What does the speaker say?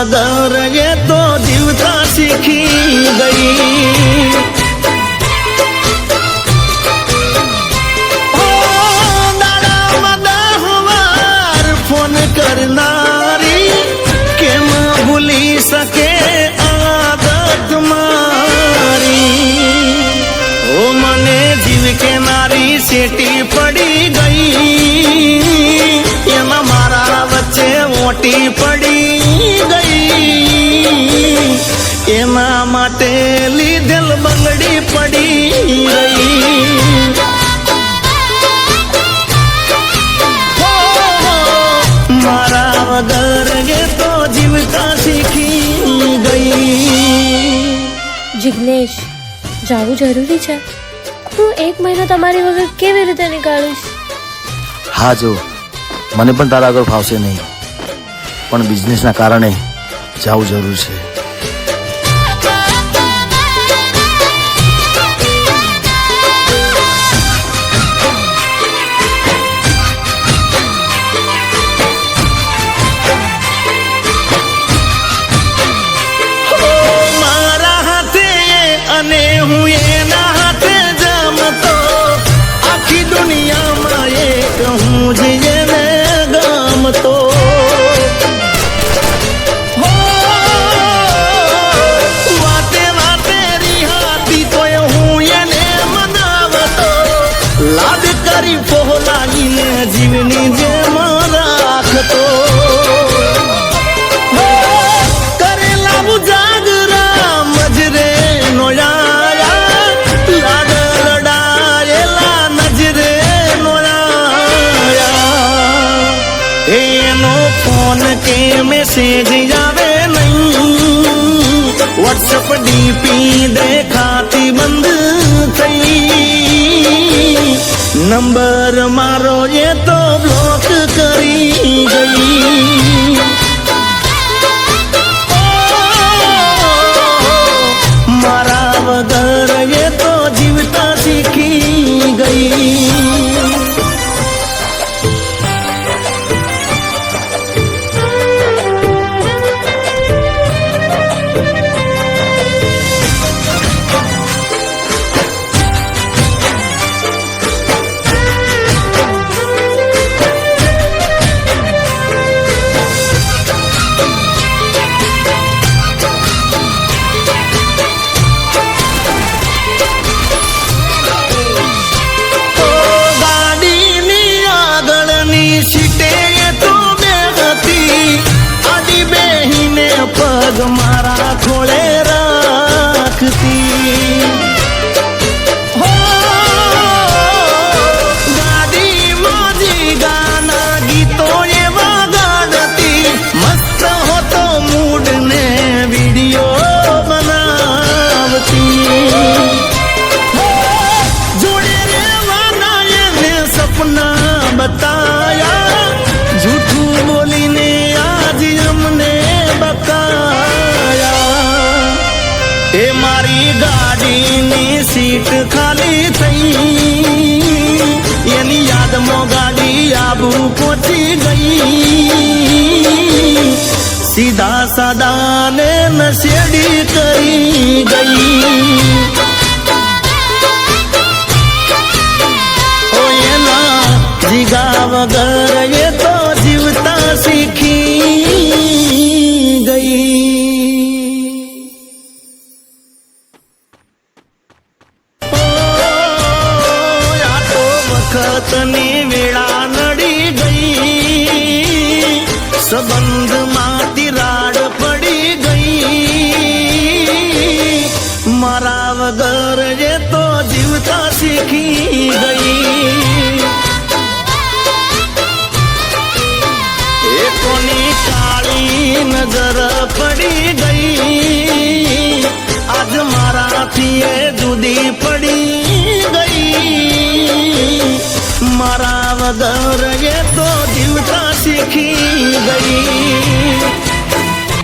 વગર એ તો જીવતા શીખી ગઈ. દાડામાં 10 વાર ફોન કરનારી કેમ ભૂલી શકે આદત મારી. ઓ મને જીવ કે નારી સેટી પડી ગઈ, એમાં મારા વચ્ચે મોટી પડી ગઈ. એના માટે લીધેલ બંગડી પડી રહી. મારા વગર એ તો જીવતા શીખી ગઈ. જિગ્નેશ, જાવું જરૂરી છે? હું 1 મહિનો તમારી વગર કેવી રીતે નીકાળીશ? હા, જો મને પણ તારા આગળ ફાવશે નહીં, પણ બિઝનેસના કારણે જવું જરૂર છે. મારા હાથે અને હું એના હાથે જમતો, આખી દુનિયામાં એક હું જ એને ગમતો. વાતે વાતે રિહાતી તોય હું એને મનાવતો, લાડ કરી પહોલાવીને જીવની જેમ રાખતો. કરેલા ઉજાગરા મજરે નોયાયા, લાડ લડાયેલા નજરે નોયાયા. એનો ફોન કે મેસેજ આવે નહીં, વોટ્સઅપ ડીપી દેખાતી બંધ થઈ. નંબર મારો એ તો બ્લોક કરી ગઈ. મારા વગર એ તો જીવતા શીખી ગઈ. મારા ખોળે રાખતી, ગાડીમાં જી ગાના ગીતો એવા ગાડતી, મસ્ત હોતો મૂડ ને વિડીયો બનાવતી. જોડે રેવાના એને સપના બતાયા, જૂઠું બોલીને આજ અમને બતાયા. એ મારી ગાડીની સીટ ખાલી થઈ, એની યાદમાં ગાડી આબુ પહોંચી ગઈ. સીધા સાદાને નશેડી કરી ગઈ. ઓ એના જીગા વગર એ તો જીવતા શીખી ગઈ. વખતની વેળા નડી ગઈ, સંબંધમાં તિરાડ પડી ગઈ. મારા વગર એ તો જીવતા શીખી ગઈ. એ કોની કાળી નજર પડી ગઈ, આજ મારાથી એ જુદી પડી ગઈ. મારા વગર એ તો જીવતા શીખી ગઈ.